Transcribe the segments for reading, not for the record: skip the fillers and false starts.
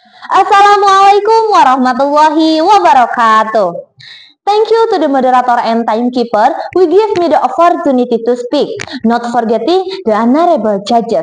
Assalamualaikum warahmatullahi wabarakatuh. Thank you to the moderator and timekeeper who give me the opportunity to speak, not forgetting the honorable judges.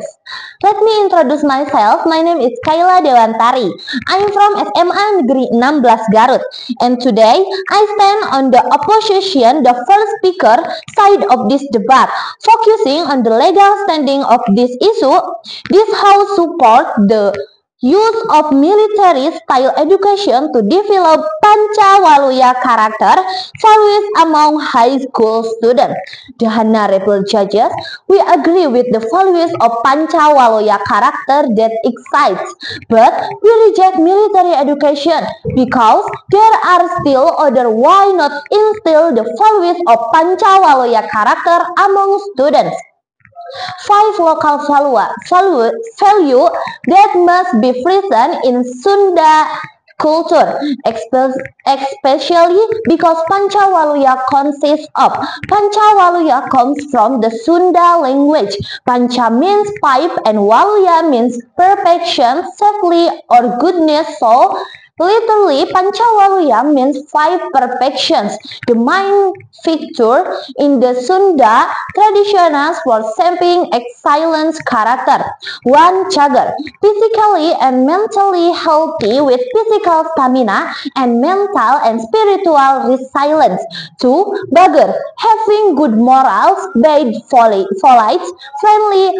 Let me introduce myself. My name is Kayla Dewantari. I'm from SMA Negeri 16 Garut, and today I stand on the opposition, the first speaker side of this debate, focusing on the legal standing of this issue. This house support the use of military-style education to develop Pancawaluya character values among high school students. The honorable judges, we agree with the values of Pancawaluya character that excites, but we reject military education because there are still other why not instill the values of Pancawaluya character among students. 5 local value that must be present in Sunda culture, especially because Pancawaluya consists of. Pancawaluya comes from the Sunda language. Panca means 5 and Waluya means perfection, safely or goodness. So literally, Pancawaluya means 5 perfections. The main feature in the Sunda traditions for shaping excellent character. 1. Cagar, physically and mentally healthy with physical stamina and mental and spiritual resilience. 2. Bager, having good morals, being polite, friendly,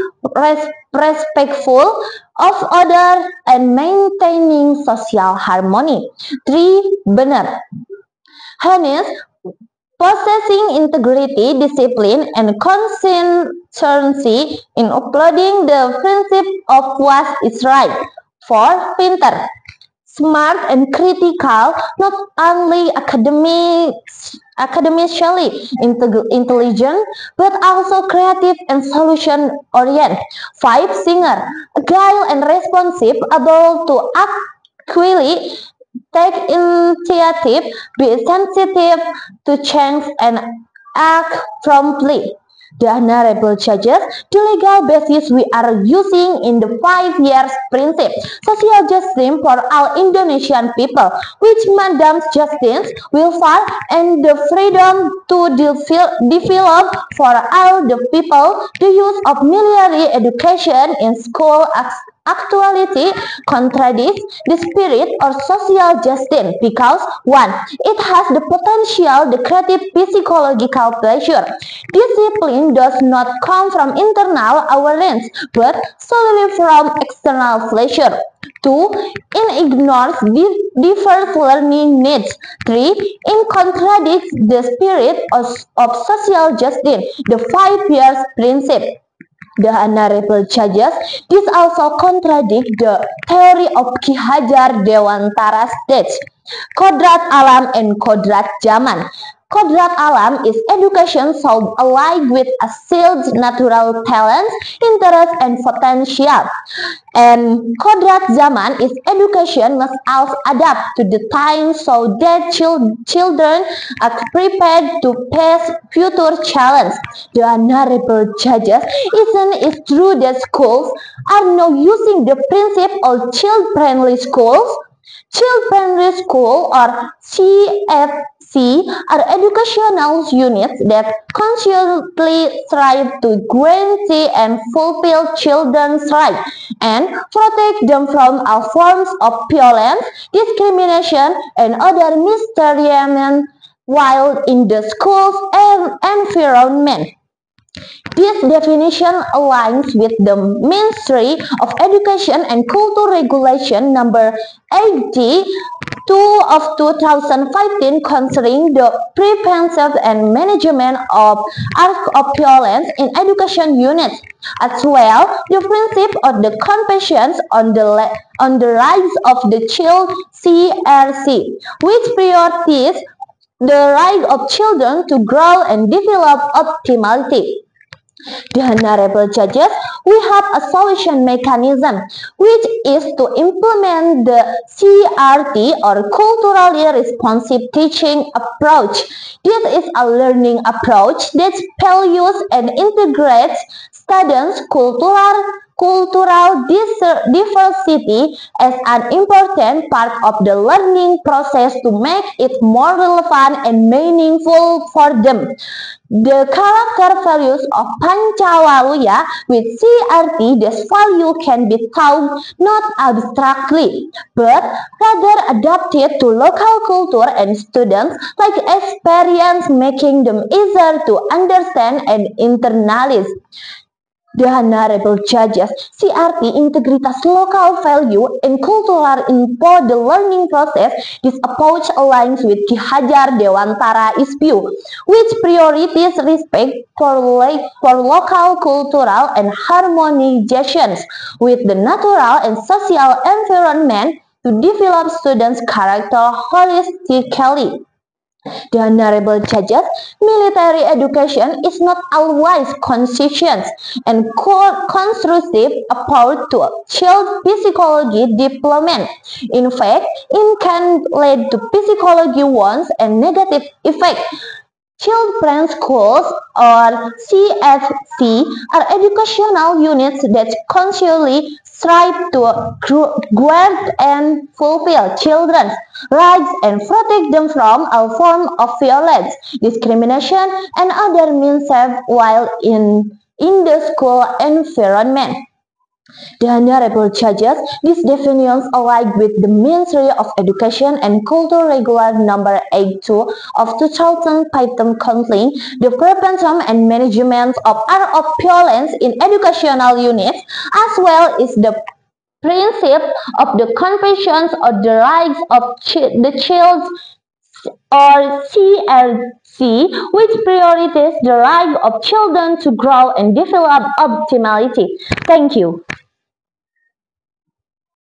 respectful of others, and maintaining social harmony. 3. Benar, honest, possessing integrity, discipline, and consistency in upholding the principle of what is right. 4. Pinter, smart and critical, not only academically intelligent, but also creative and solution-oriented. 5. Singer, agile and responsive, able to act quickly, take initiative, be sensitive to change, and act promptly. The honorable judges, the legal basis we are using in the 5 years principle, social justice for all Indonesian people, which Madam Justice will fall and the freedom to develop for all the people, the use of military education in school actuality contradicts the spirit of social justice because 1. It has the potential, the creative psychological pleasure. Discipline does not come from internal awareness, but solely from external pleasure. 2. It ignores diverse learning needs. 3. It contradicts the spirit of social justice, the 5 years principle. The honorable judges, this also contradicts the theory of Ki Hajar Dewantara states, Kodrat Alam and Kodrat Zaman. Kodrat Alam is education so alike with a child's natural talents, interest, and potential. And Kodrat Zaman is education must also adapt to the times so that children are prepared to face future challenges. The honorable judges, isn't it true that schools are now using the principle of child-friendly schools? Child-friendly school or CFC are educational units that consciously strive to guarantee and fulfill children's rights and protect them from all forms of violence, discrimination, and other mistreatment while in the school's environment. This definition aligns with the Ministry of Education and Culture Regulation number 82 of 2015 concerning the prevention and management of acts of violence in education units, as well the principle of the Convention on the Rights of the Child (CRC), which prioritizes the right of children to grow and develop optimally. The honorable judges, we have a solution mechanism, which is to implement the CRT or culturally responsive teaching approach. This is a learning approach that values and integrates students' cultural diversity as an important part of the learning process to make it more relevant and meaningful for them. The character values of Pancawalya with CRT, this value can be taught not abstractly, but rather adapted to local culture and students like experience, making them easier to understand and internalize. The Honorable Judges, CRT integritas local value and cultural info the learning process. This approach aligns with Ki Hajar Dewantara view, which prioritizes respect for local cultural and harmonizations with the natural and social environment to develop students' character holistically. The Honorable Judges, military education is not always conscious and constructive approach to child psychology development. In fact, it can lead to psychology wounds and negative effects. Children's schools, or CFC, are educational units that consciously strive to guard and fulfill children's rights and protect them from all forms of violence, discrimination, and other means while in the school environment. The Honorable Judges, these definitions align with the Ministry of Education and Culture Regular Number 82 of 2005 containing the prevention and management of art of violence in educational units, as well as the principle of the Convention of the Rights of the Child or CRC, which prioritizes the right of children to grow and develop optimally. Thank you.